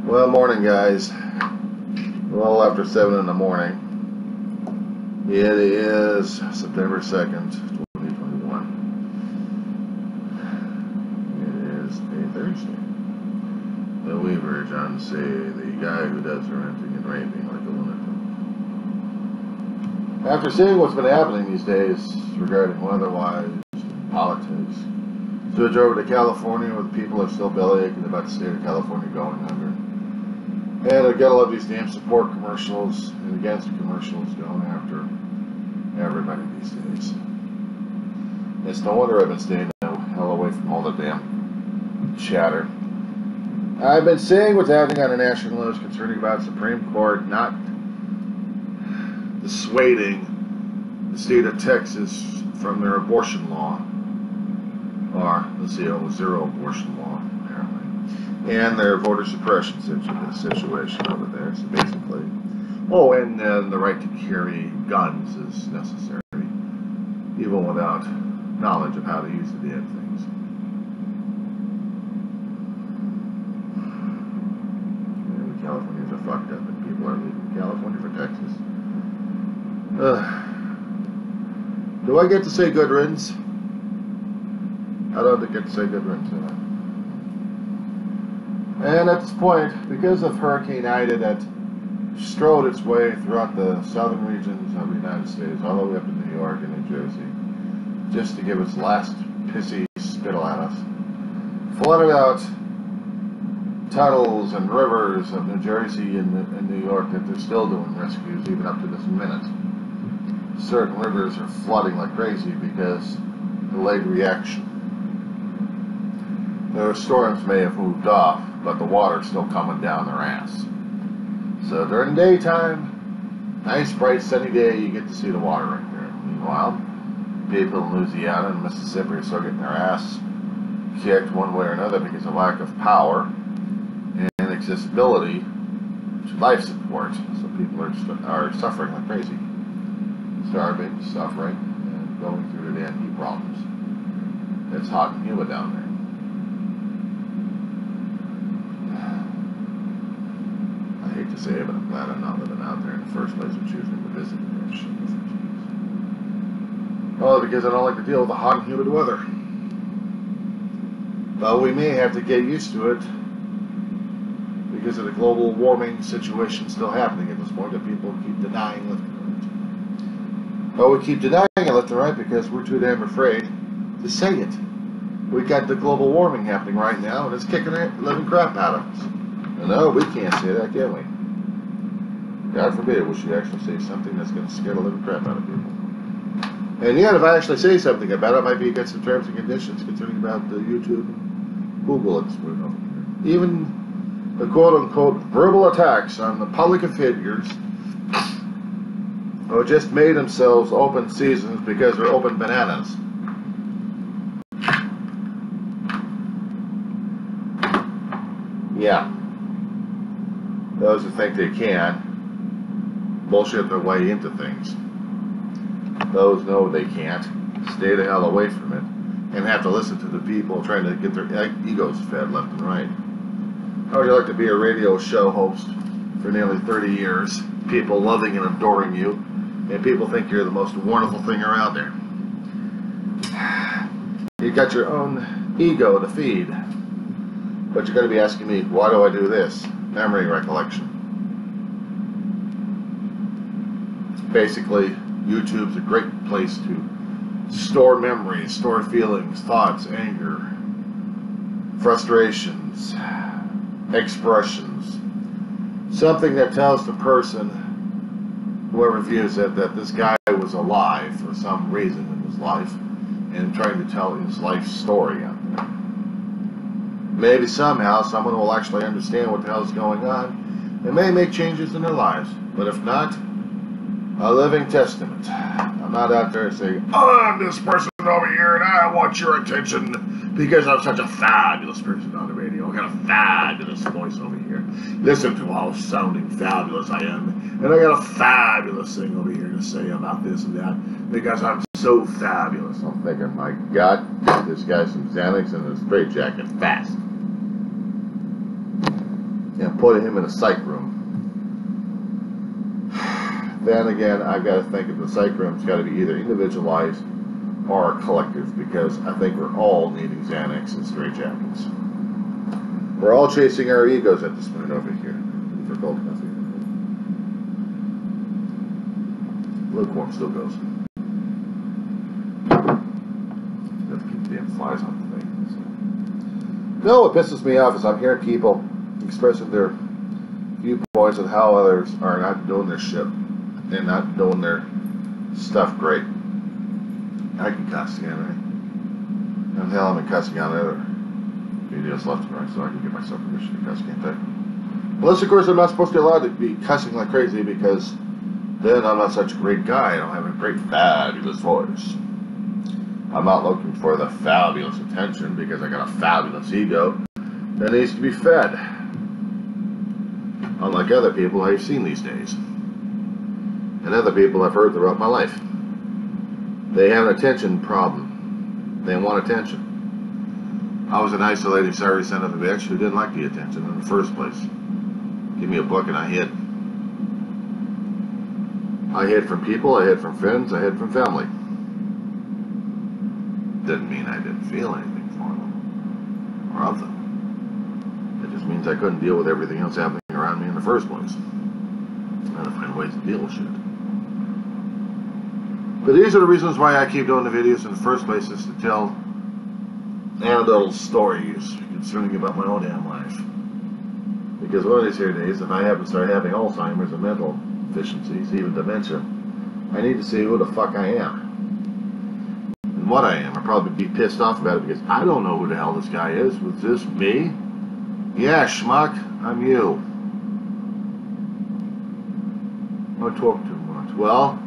Well, morning, guys. Well, after 7 in the morning. It is September 2nd, 2021. It is a Thursday. The Weaver, John C., the guy who does the renting and raping like a lunatic. After seeing what's been happening these days regarding weather-wise and politics, switch over to California where the people are still bellyaching about the state of California going under. And I gotta love these damn support commercials and against commercials going after everybody these days. It's no wonder I've been staying the hell away from all the damn chatter. I've been seeing what's happening on the national news concerning about Supreme Court not dissuading the state of Texas from their abortion law, or let's see, zero abortion law, apparently, and their voter suppression situation over there. So basically, and the right to carry guns is necessary, even without knowledge of how to use the damn things. And the Californians are fucked up, and people are leaving California for Texas. Do I get to say good riddance? I don't get to say good riddance, do I? And at this point, because of Hurricane Ida that strode its way throughout the southern regions of the United States, all the way up to New York and New Jersey, just to give its last pissy spittle at us, flooded out tunnels and rivers of New Jersey and New York that they're still doing rescues even up to this minute. Certain rivers are flooding like crazy because delayed reaction. Their storms may have moved off, but the water's still coming down their ass. So during the daytime, nice bright sunny day, you get to see the water right there. Meanwhile, people in Louisiana and Mississippi are still getting their ass kicked one way or another because of lack of power and accessibility to life support. So people are suffering like crazy. Starving, suffering, and going through the damn heat problems. It's hot and humid down there. I hate to say it, but I'm glad I'm not living out there in the first place or choosing to visit that shit. Oh, because I don't like to deal with the hot and humid weather. But we may have to get used to it because of the global warming situation still happening at this point that people keep denying left and right. Well, we keep denying it left and right because we're too damn afraid to say it. We got the global warming happening right now, and it's kicking the living crap out of us. And no, we can't say that, can we? God forbid we should actually say something that's going to scare the living crap out of people. And yet, if I actually say something about it, it might be against some terms and conditions concerning about the YouTube and Google expert over here. Even the quote-unquote verbal attacks on the public figures who just made themselves open seasons because they're open bananas. Yeah. Those who think they can bullshit their way into things. Those know they can't. Stay the hell away from it. And have to listen to the people trying to get their egos fed left and right. How would you like to be a radio show host for nearly 30 years? People loving and adoring you. And people think you're the most wonderful thing around there. You got your own ego to feed. But you're going to be asking me, why do I do this? Memory recollection. Basically, YouTube's a great place to store memories, store feelings, thoughts, anger, frustrations, expressions. Something that tells the person, whoever views it, that this guy was alive for some reason in his life and trying to tell his life story out there. Maybe somehow someone will actually understand what the hell is going on and may make changes in their lives. But if not, a living testament. I'm not out there saying, oh, I'm this person over here and I want your attention because I'm such a fabulous person on the radio. I got a fabulous voice over here. Listen to how sounding fabulous I am. And I got a fabulous thing over here to say about this and that because I'm so fabulous. I'm thinking, my God, get this guy some Xanax and a straitjacket fast. Yeah. putting him in a psych room. Then again, I've got to think that the psych room's got to be either individualized or collective, because I think we're all needing Xanax and straitjackets. We're all chasing our egos at this point over here. For cold coffee. Lukewarm still goes. Got to keep the damn flies on the thing. No, what pisses me off is I'm hearing people expressing their viewpoints on how others are not doing their shit and not doing their stuff great. I can cuss again, right? And hell, I'm cussing on other videos left and right, so I can get myself permission to cuss, can't I? Unless, of course, I'm not supposed to be allowed to be cussing like crazy, because then I'm not such a great guy. I don't have a great, fabulous voice. I'm not looking for the fabulous attention, because I got a fabulous ego that needs to be fed. Unlike other people I've seen these days. And other people I've heard throughout my life. They have an attention problem. They want attention. I was an isolating, sorry son of a bitch who didn't like the attention in the first place. Give me a book and I hid. I hid from people, I hid from friends, I hid from family. Didn't mean I didn't feel anything for them or of them. It just means I couldn't deal with everything else happening around me in the first place. I had to find ways to deal with shit. But these are the reasons why I keep doing the videos in the first place, is to tell anecdotal stories concerning about my own damn life. Because one of these here days, if I happen to start having Alzheimer's and mental deficiencies, even dementia, I need to see who the fuck I am. And what I am. I'll probably be pissed off about it, because I don't know who the hell this guy is. Was this me? Yeah, schmuck, I'm you. I talk too much. Well,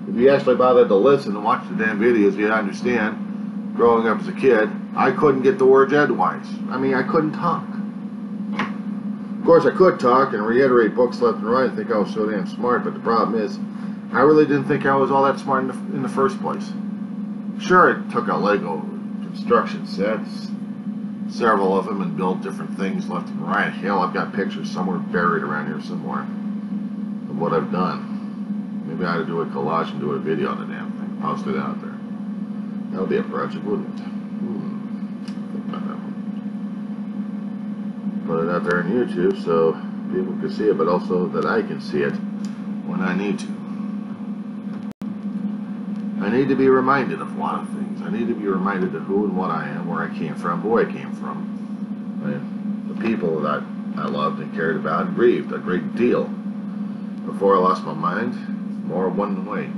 if you actually bothered to listen and watch the damn videos, you'd understand, growing up as a kid, I couldn't get the words edgewise. I mean, I couldn't talk. Of course, I could talk and reiterate books left and right and think I was so damn smart, but the problem is, I really didn't think I was all that smart in the first place. Sure, I took a Lego construction sets, several of them, and built different things left and right. Hell, I've got pictures somewhere buried around here somewhere of what I've done. Maybe I ought to do a collage and do a video on the damn thing. Post it out there. That would be a project, wouldn't it? Think about that one. Put it out there on YouTube so people can see it, but also that I can see it when I need to. I need to be reminded of a lot of things. I need to be reminded of who and what I am, where I came from, who I came from. The people that I loved and cared about and grieved a great deal before I lost my mind. More one way.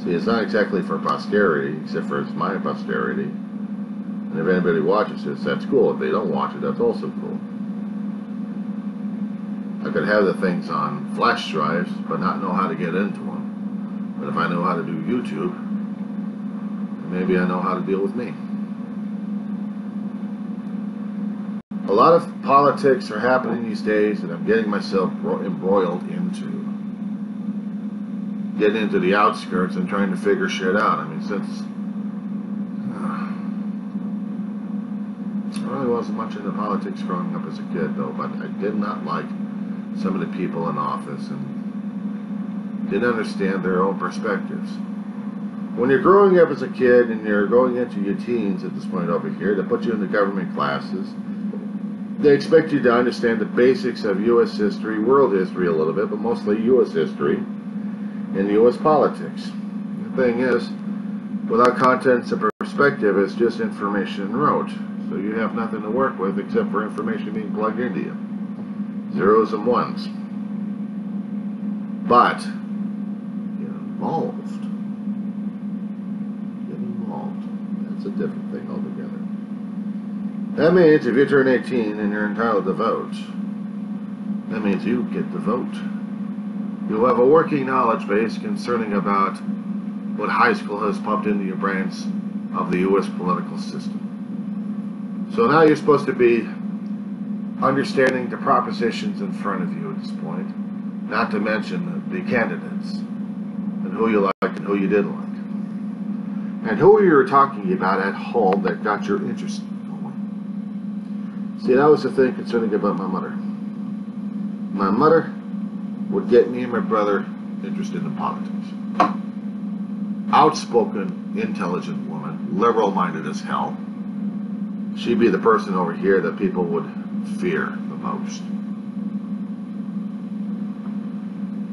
See, it's not exactly for posterity, except for it's my posterity. And if anybody watches this, that's cool. If they don't watch it, that's also cool. I could have the things on flash drives, but not know how to get into them. But if I know how to do YouTube, maybe I know how to deal with me. A lot of politics are happening these days, and I'm getting myself embroiled into. Getting into the outskirts and trying to figure shit out. I mean, since I really wasn't much into politics growing up as a kid, though, but I did not like some of the people in office and didn't understand their own perspectives. When you're growing up as a kid and you're going into your teens at this point over here, they put you in the government classes. They expect you to understand the basics of U.S. history, world history a little bit, but mostly U.S. history and U.S. politics. The thing is, without contents of perspective, it's just information rote. So you have nothing to work with except for information being plugged into you. Zeros and ones. But, get involved. Get involved. That's a different thing altogether. That means if you turn 18 and you're entitled to vote, that means you get to vote. You'll have a working knowledge base concerning about what high school has pumped into your brains of the U.S. political system. So now you're supposed to be understanding the propositions in front of you at this point, not to mention the candidates, and who you liked and who you didn't like, and who you were talking about at home that got your interest going. See, that was the thing concerning about my mother. My mother would get me and my brother interested in politics. Outspoken, intelligent woman, liberal-minded as hell. She'd be the person over here that people would fear the most.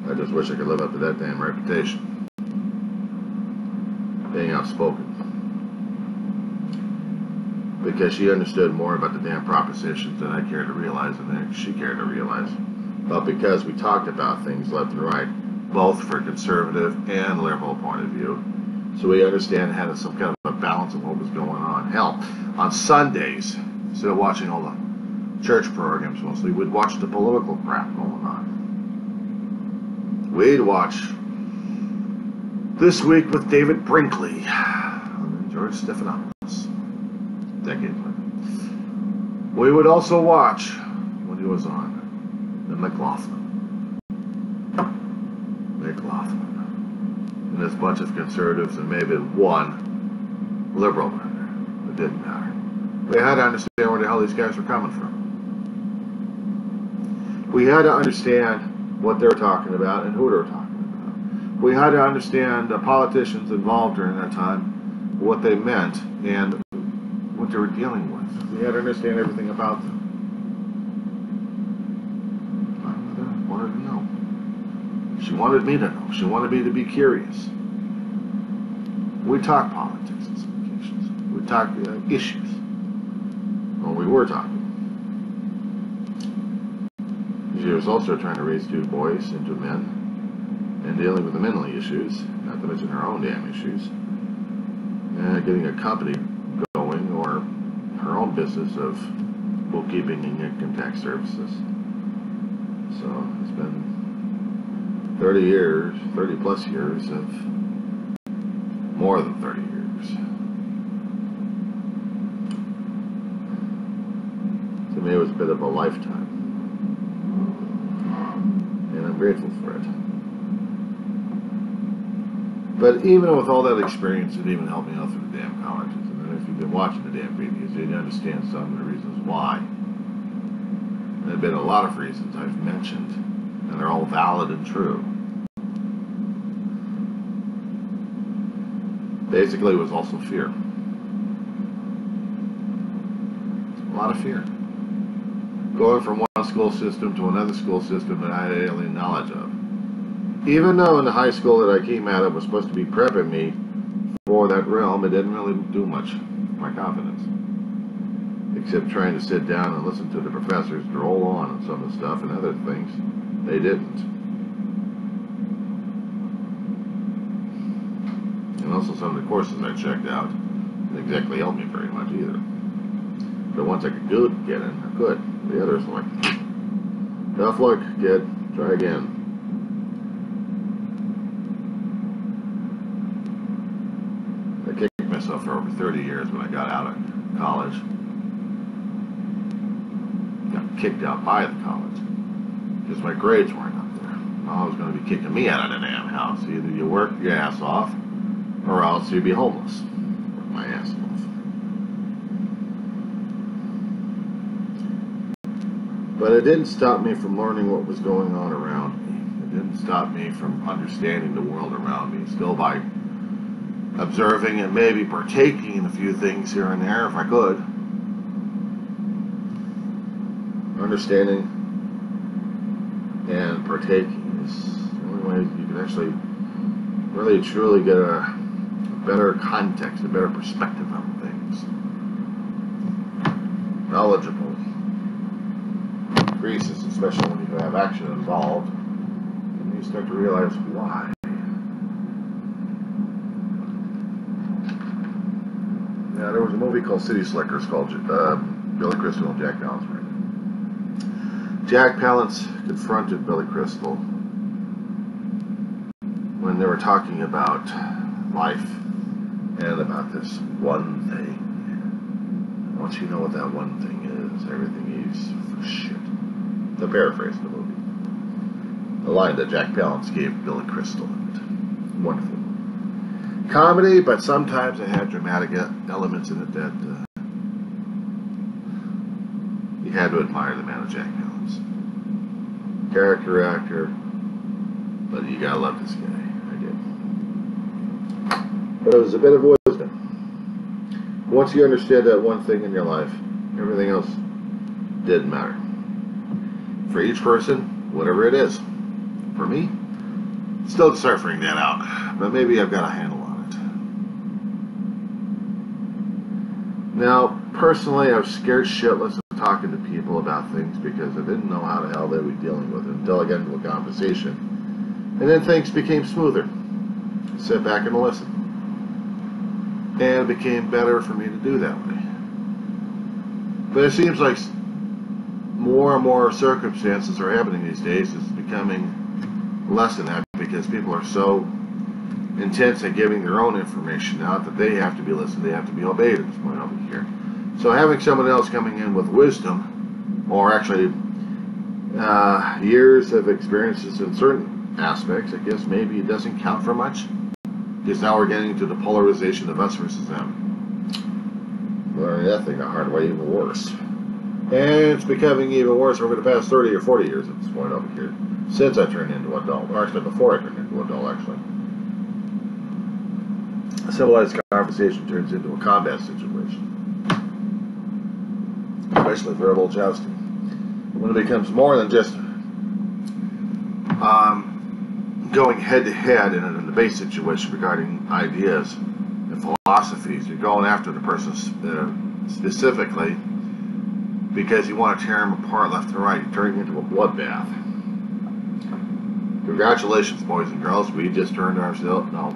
I just wish I could live up to that damn reputation. Being outspoken. Because she understood more about the damn propositions than I cared to realize and than she cared to realize. But because we talked about things left and right, both for a conservative and liberal point of view, so we understand had some kind of a balance of what was going on. Hell, on Sundays, instead of watching all the church programs mostly, we'd watch the political crap going on. We'd watch This Week with David Brinkley and George Stephanopoulos. Decades later. We would also watch when he was on the McLaughlin. And this bunch of conservatives and maybe one liberal. It didn't matter. We had to understand where the hell these guys were coming from. We had to understand what they were talking about and who they were talking about. We had to understand the politicians involved during that time, what they meant, and what they were dealing with. We had to understand everything about them. My mother wanted to know. She wanted me to know. She wanted me to be curious. We talked politics on some occasions. We talked issues. Well, we were talking. She was also trying to raise two boys into men and dealing with the mentally issues, not to mention her own damn issues, and getting a company going or her own business of bookkeeping and income tax services. So it's been 30 years, 30 plus years of more than 30 years. To me, it was a bit of a lifetime. And I'm grateful for it. But even with all that experience, it even helped me out through the damn colleges. And then if you've been watching the damn videos, you'd understand some of the reasons why. There have been a lot of reasons I've mentioned, and they're all valid and true. Basically, it was also fear. A lot of fear. Going from one school system to another school system that I had alien knowledge of. Even though in the high school that I came out of was supposed to be prepping me for that realm, it didn't really do much for my confidence. Except trying to sit down and listen to the professors droll on some of the stuff and other things. They didn't. And also some of the courses I checked out didn't exactly help me very much either. The ones I could get in, I could. The others were like, tough luck, kid. Try again. I kicked myself for over 30 years when I got out of college. Got kicked out by the college. Because my grades weren't up there. I was going to be kicking me out of the damn house. Either you work your ass off, or else you'd be homeless. Work my ass off. But it didn't stop me from learning what was going on around me. It didn't stop me from understanding the world around me. Still by observing and maybe partaking in a few things here and there if I could. Understanding and partaking is the only way you can actually really truly get a better context, a better perspective on things. Knowledgeable. Increases, especially when you have action involved, and you start to realize why. Yeah, there was a movie called City Slickers called Billy Crystal and Jack Palance. Jack Palance confronted Billy Crystal when they were talking about life and about this one thing. Once you know what that one thing is, everything is for shit. To paraphrase the movie. The line that Jack Palance gave Billy Crystal in it. Wonderful. Comedy, but sometimes it had dramatic elements in it that you had to admire the man of Jack Palance. Character actor, but you gotta love this guy. I did. But it was a bit of wisdom. Once you understand that one thing in your life, everything else didn't matter. For each person, whatever it is. For me, still deciphering that out, but maybe I've got a handle on it. Now, personally, I was scared shitless of talking to people about things because I didn't know how the hell they were dealing with it until I got into a conversation. And then things became smoother. Sit back and listen. And it became better for me to do that way. But it seems like more and more circumstances are happening these days. It's becoming less than that because people are so intense at giving their own information out that they have to be listened, they have to be obeyed at this point over here. So having someone else coming in with wisdom, or actually years of experiences in certain aspects, I guess maybe it doesn't count for much. Because now we're getting into the polarization of us versus them. Learning that thing the hard way, even worse. And it's becoming even worse over the past 30 or 40 years at this point over here. Since I turned into an adult. Or actually before I turned into an adult, actually. A civilized conversation turns into a combat situation. Especially verbal jousting. When it becomes more than just going head to head in a debate situation regarding ideas and philosophies, you're going after the person specifically because you want to tear them apart left and right. You're turning into a bloodbath. Congratulations, boys and girls. We just turned ourselves. No.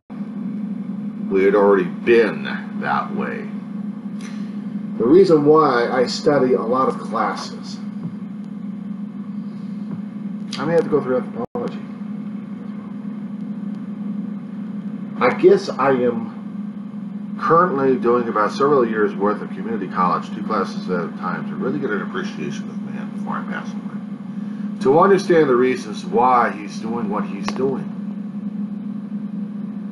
We had already been that way. The reason why I study a lot of classes, I may have to go through anthropology. I guess I am currently doing about several years worth of community college, 2 classes at a time, to really get an appreciation of man before I pass away. To understand the reasons why he's doing what he's doing.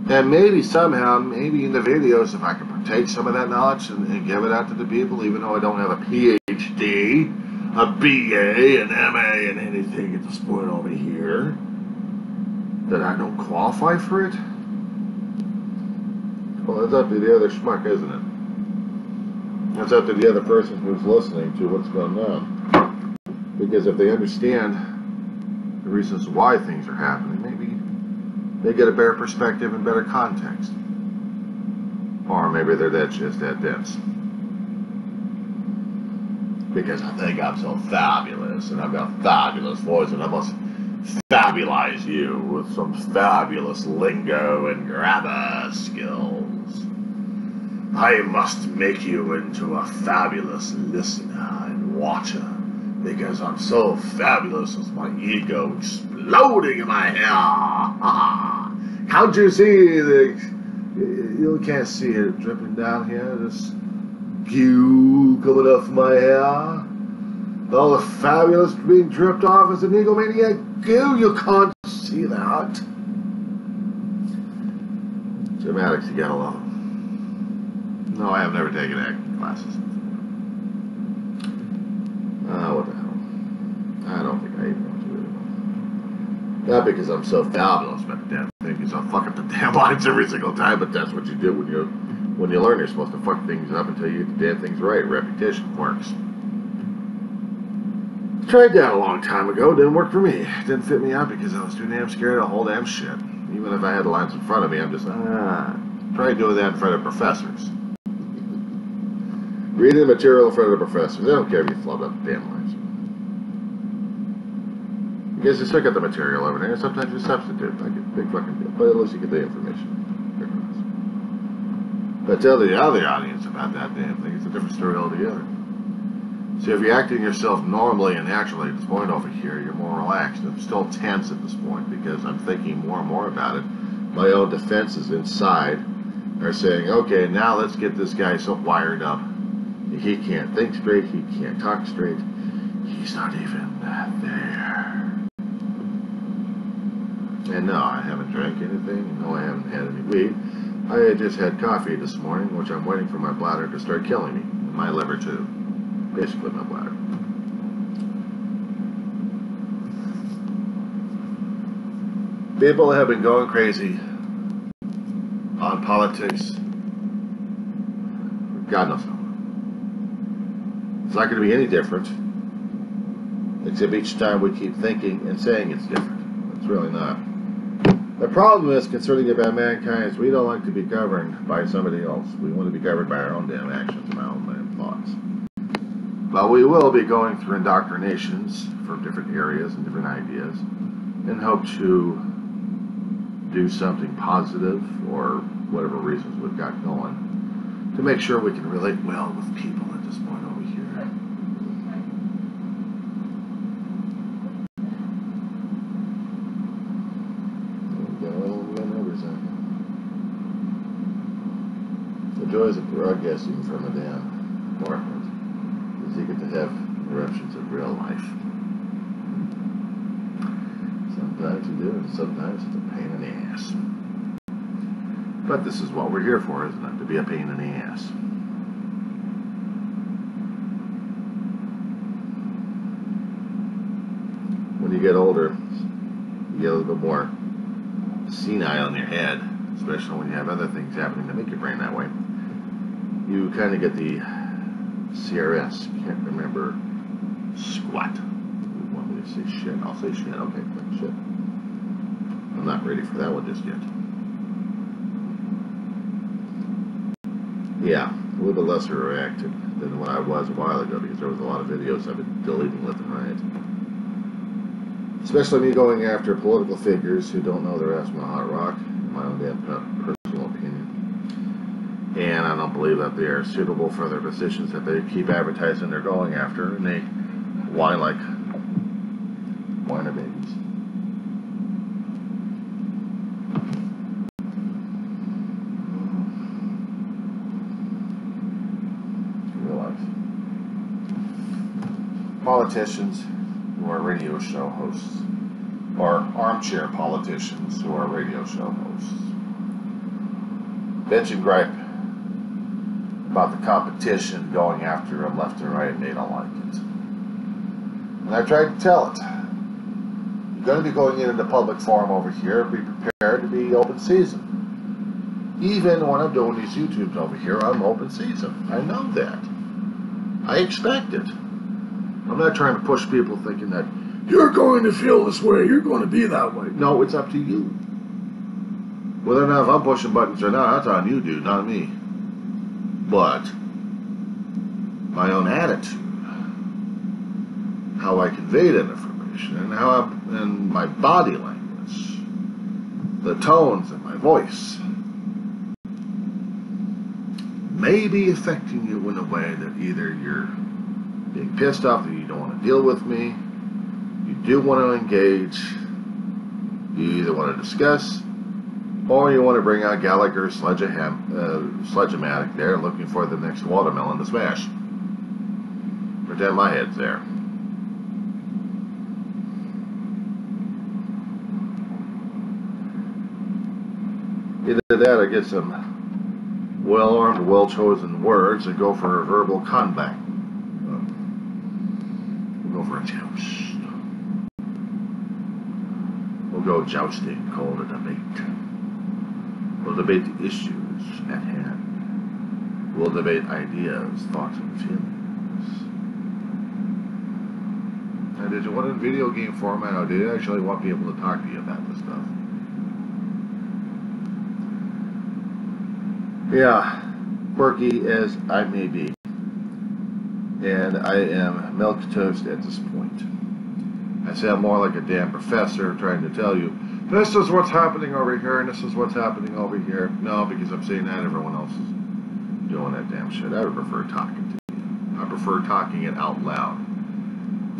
And maybe somehow, maybe in the videos, if I can partake some of that knowledge and give it out to the people, even though I don't have a PhD, a BA, an MA, and anything at this point over here, that I don't qualify for it? Well, that's up to the other schmuck, isn't it? That's up to the other person who's listening to what's going on. Because if they understand the reasons why things are happening, maybe they get a better perspective and better context. Or maybe they're just that dense. Because I think I'm so fabulous, and I've got a fabulous voice, and I must fabulize you with some fabulous lingo and grammar skills. I must make you into a fabulous listener and watcher, because I'm so fabulous with my ego exploding in my hair. Can't you see you can't see it dripping down here, this goo coming off my hair? All the fabulous being dripped off as an egomaniac goo. You can't see that. Dramatics, you gotta love them. No, I have never taken acting classes. What the hell? I don't think I even want to do it. Not because I'm so fabulous about the damn thing, because I fuck up the damn lines every single time, but that's what you do when you learn. You're supposed to fuck things up until you get the damn things right. Repetition works. Tried that a long time ago, didn't work for me. It didn't fit me out because I was too damn scared of the whole damn shit. Even if I had the lines in front of me, I'm just, try doing that in front of professors. Reading the material in front of the professors. They don't care if you flub up the damn lines. Because you still get the material over there, and sometimes you substitute. Like a big fucking deal. But at least you get the information. But tell the other audience about that damn thing. It's a different story altogether. So if you're acting yourself normally and naturally at this point over here, you're more relaxed. I'm still tense at this point because I'm thinking more and more about it. My own defenses inside are saying, okay, now let's get this guy so wired up. He can't think straight, he can't talk straight, he's not even there. And no, I haven't drank anything, no, I haven't had any weed. I just had coffee this morning, which I'm waiting for my bladder to start killing me. And my liver too. Basically my bladder. People have been going crazy on politics. God knows how. It's not going to be any different, except each time we keep thinking and saying it's different. It's really not. The problem is, concerning about mankind, is we don't like to be governed by somebody else. We want to be governed by our own damn actions and our own damn thoughts. But we will be going through indoctrinations for different areas and different ideas and hope to do something positive or whatever reasons we've got going to make sure we can relate well with people at this point over here. The joys of broadcasting from a damn apartment is you get to have interruptions of real life. Sometimes you do, and sometimes it's a pain in the ass. But this is what we're here for, isn't it? To be a pain in the ass. When you get older, you get a little bit more senile in your head, especially when you have other things happening that make your brain that way. You kind of get the CRS, can't remember squat. You want me to say shit? I'll say shit. Okay, shit. I'm not ready for that one just yet. Yeah, a little bit less reactive than what I was a while ago, because there was a lot of videos I've been deleting left and right. Especially me going after political figures who don't know their ass from a hot rock, in my own damn personal opinion. And I don't believe that they are suitable for their positions that they keep advertising they're going after, and they whine like whiner babies. Real life. Politicians who are radio show hosts, or armchair politicians who are radio show hosts, bitch and gripe about the competition going after them left and right, and they don't like it. And I tried to tell it. You're going to be going into the public forum over here. Be prepared to be open season. Even when I'm doing these YouTubes over here, I'm open season. I know that. I expect it. I'm not trying to push people thinking that you're going to feel this way, you're going to be that way. No, it's up to you. Whether or not if I'm pushing buttons or not, that's on you, dude, not me. But my own attitude, how I convey that information, and and my body language, the tones of my voice, may be affecting you in a way that either you're being pissed off that you don't want to deal with me, you do want to engage, you either want to discuss, or you want to bring out Gallagher Sledge-O-Matic there, looking for the next watermelon to smash. Pretend my head's there. Either that or get some well-armed, well-chosen words and go for a verbal combat. We'll go for a joust. We'll go jousting, call it a debate. We'll debate the issues at hand. We'll debate ideas, thoughts, and feelings. Now, did you want it in video game format, or did you actually want people to talk to you about this stuff? Yeah, quirky as I may be, and I am milquetoast at this point. I sound more like a damn professor trying to tell you, this is what's happening over here, and this is what's happening over here. No, because I'm saying that everyone else is doing that damn shit. I would prefer talking to you. I prefer talking it out loud.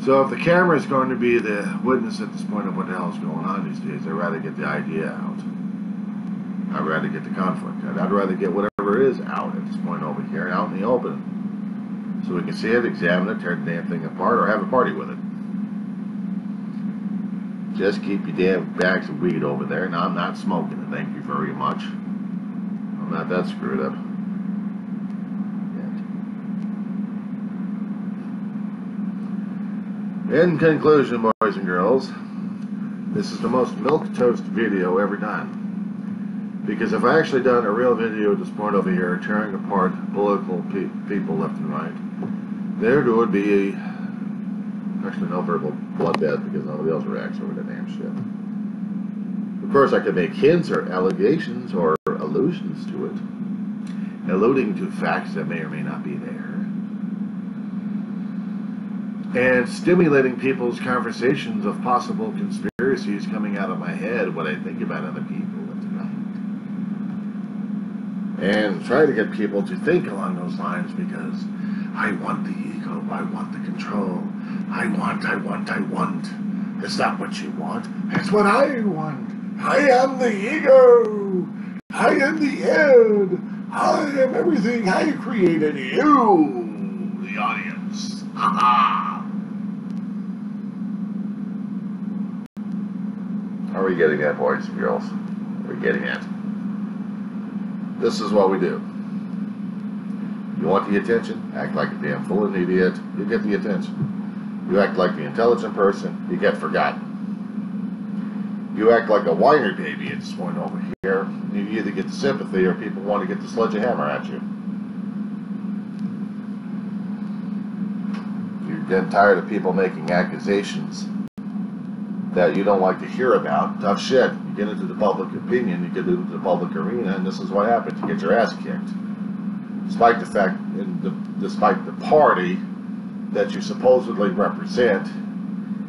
So if the camera is going to be the witness at this point of what the hell is going on these days, I'd rather get the idea out. I'd rather get the conflict out. I'd rather get whatever is out at this point over here, out in the open. So we can see it, examine it, tear the damn thing apart, or have a party with it. Just keep your damn bags of weed over there. Now, I'm not smoking it, thank you very much. I'm not that screwed up yet. In conclusion, boys and girls, This is the most milquetoast video ever done. Because if I actually done a real video at this point over here, tearing apart political people left and right, there would be actually no verbal bloodbath because nobody else reacts over the damn shit. Of course, I could make hints or allegations or allusions to it, alluding to facts that may or may not be there, and stimulating people's conversations of possible conspiracies coming out of my head, what I think about other people left and right, and try to get people to think along those lines because I want the ego, I want the control, I want. It's not what you want, it's what I want. I am the ego. I am the head. I am everything. I created you, the audience. Ha-ha. Are we getting that, boys and girls? Are we getting it? This is what we do. You want the attention? Act like a damn fool and idiot. You get the attention. You act like the intelligent person, you get forgotten. You act like a whiner baby at this point over here, you either get the sympathy or people want to get the sledgehammer at you. You're dead tired of people making accusations that you don't like to hear about. Tough shit. You get into the public opinion, you get into the public arena, and this is what happens. You get your ass kicked. Despite the fact, despite the party that you supposedly represent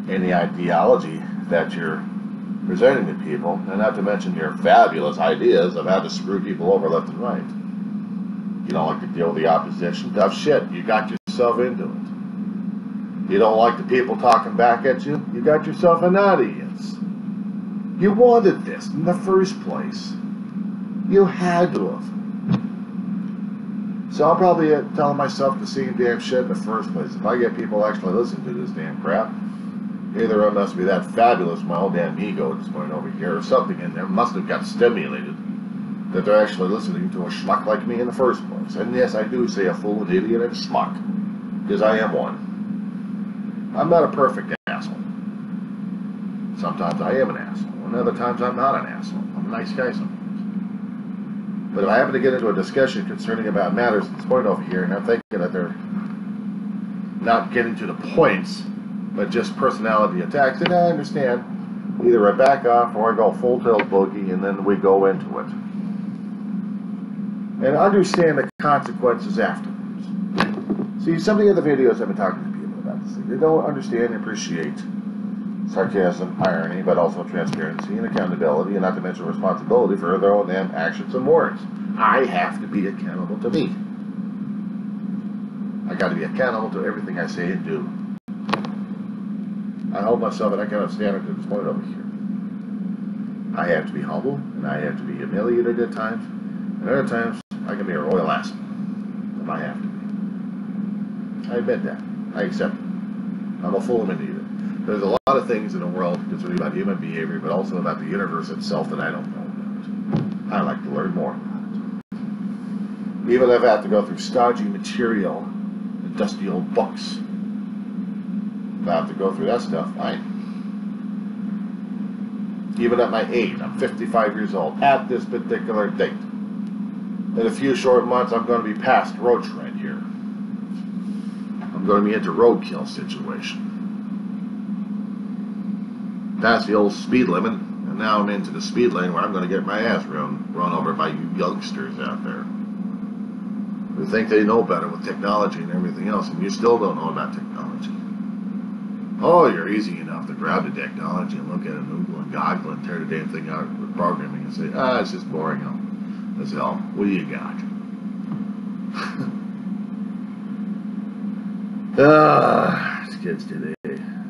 and the ideology that you're presenting to people, and not to mention your fabulous ideas of how to screw people over left and right. You don't like to deal with the opposition? Tough shit. You got yourself into it. You don't like the people talking back at you? You got yourself an audience. You wanted this in the first place. You had to have. So I'm probably telling myself the same damn shit in the first place. If I get people actually listening to this damn crap, either I must be that fabulous, my old damn ego at this point over here, or something in there must have got stimulated that they're actually listening to a schmuck like me in the first place. And yes, I do say a fool, an idiot, and a schmuck, because I am one. I'm not a perfect asshole. Sometimes I am an asshole, and other times I'm not an asshole. I'm a nice guy sometimes. But if I happen to get into a discussion concerning about matters at this point over here, and I'm thinking that they're not getting to the points, but just personality attacks, and I understand. Either I back off or I go full-tilt boogie, and then we go into it. And understand the consequences afterwards. See, some of the other videos I've been talking to people about this thing, they don't understand and appreciate sarcasm, irony, but also transparency and accountability, and not to mention responsibility for their own damn actions and words. I have to be accountable to me. I got to be accountable to everything I say and do. I hold myself at that kind of standard to this point over here. I have to be humble, and I have to be humiliated at times, and other times I can be a royal asshole if I have to be. I admit that. I accept it. I'm a fool and an idiot. There's a lot of things in the world concerning about human behavior, but also about the universe itself that I don't know about. I like to learn more about it. Even if I have to go through stodgy material and dusty old books, if I have to go through that stuff, fine. Even at my age, I'm 55 years old, at this particular date. In a few short months, I'm going to be past road shred here. I'm going to be into roadkill situation. Past the old speed limit, and now I'm into the speed lane where I'm going to get my ass run over by you youngsters out there who think they know better with technology and everything else, and you still don't know about technology. Oh, you're easy enough to grab the technology and look at it and oogle and goggle and tear the damn thing out with programming and say, it's just boring as hell. What do you got? These kids today.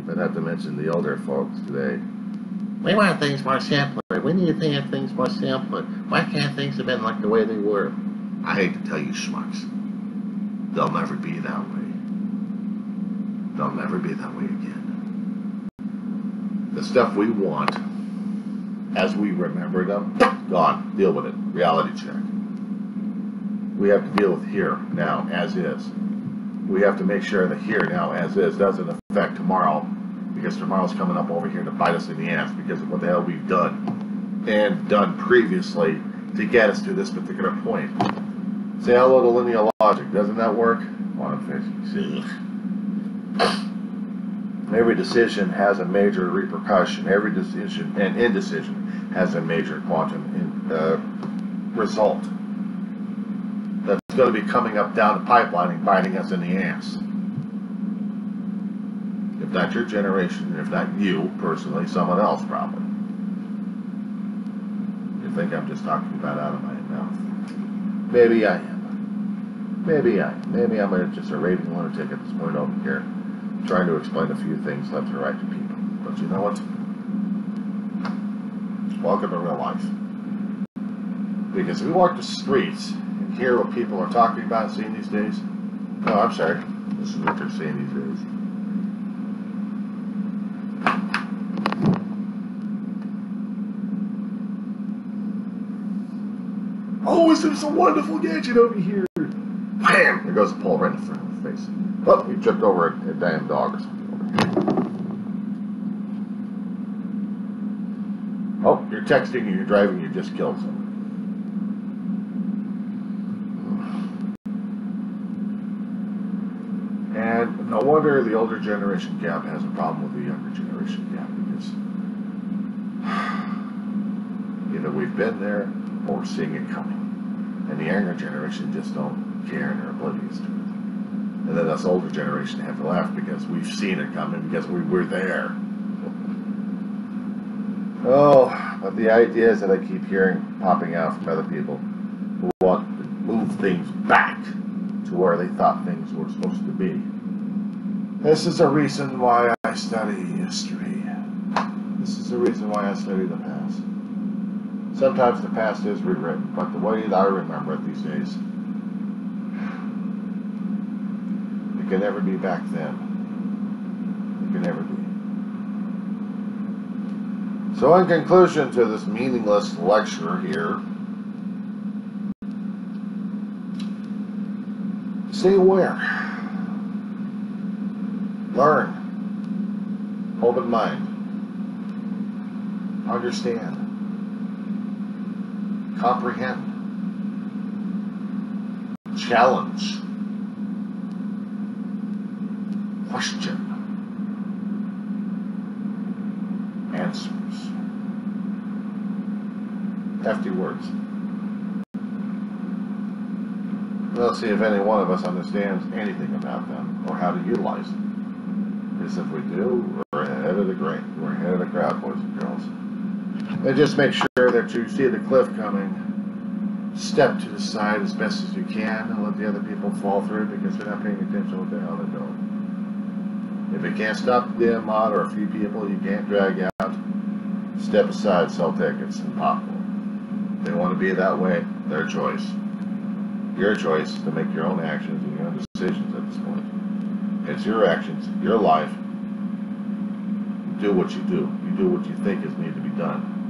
But not to mention the older folks today. We want things more simpler. We need to have things more simpler. Why can't things have been like the way they were? I hate to tell you schmucks. They'll never be that way. They'll never be that way again. The stuff we want, as we remember them, gone. Deal with it. Reality check. We have to deal with here, now, as is. We have to make sure that here, now, as is, doesn't affect tomorrow because tomorrow's coming up over here to bite us in the ass because of what the hell we've done and done previously to get us to this particular point. Say hello to linear logic. Doesn't that work? Every decision has a major repercussion. Every decision and indecision has a major quantum result that's going to be coming up down the pipeline and biting us in the ass. If not your generation, if not you personally, someone else probably. You think I'm just talking about out of my mouth? Maybe I am. Maybe I'm just a raving lunatic at this point over here, trying to explain a few things left and right to people. But you know what? Welcome to real life. Because if we walk the streets and hear what people are talking about and seeing these days, no, I'm sorry, this is what they're seeing these days. Oh, is this a wonderful gadget over here? Bam! There goes a pole right in front of the face. Oh, we tripped over a damn dog or something over here. Oh, you're texting and you're driving, you just killed someone. And no wonder the older generation gap has a problem with the younger generation gap, because either we've been there or we're seeing it coming. And the younger generation just don't care and are oblivious to it. And then us older generation have to laugh because we've seen it coming, because we were there. Oh, but the ideas that I keep hearing popping out from other people who want to move things back to where they thought things were supposed to be. This is a reason why I study history. This is the reason why I study the past. Sometimes the past is rewritten, but the way that I remember it these days, it can never be back then. It can never be. So in conclusion to this meaningless lecture here, stay aware. Learn. Open mind. Understand. Comprehend. Challenge. Question. Answers. Hefty words. We'll see if any one of us understands anything about them or how to utilize them. Because if we do, we're ahead of the grain. We're ahead of the crowd, boys and girls. And just make sure that you see the cliff coming. Step to the side as best as you can and let the other people fall through, because they're not paying attention to what the hell they're doing. If you can't stop the damn mod or a few people you can't drag out, step aside, sell tickets, and popcorn. If they want to be that way, their choice. Your choice to make your own actions and your own decisions at this point. It's your actions, your life. Do what you do. You do what you think is needed to be done.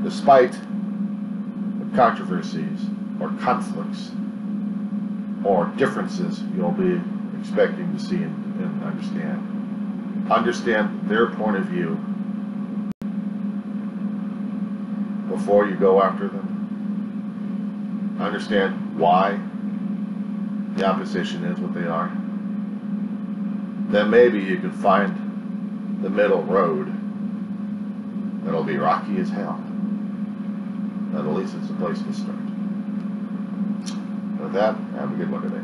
Despite the controversies or conflicts or differences you'll be expecting to see and understand. Understand their point of view before you go after them. Understand why the opposition is what they are. Then maybe you can find the middle road that'll be rocky as hell. But at least it's a place to start. With that, have a good one today.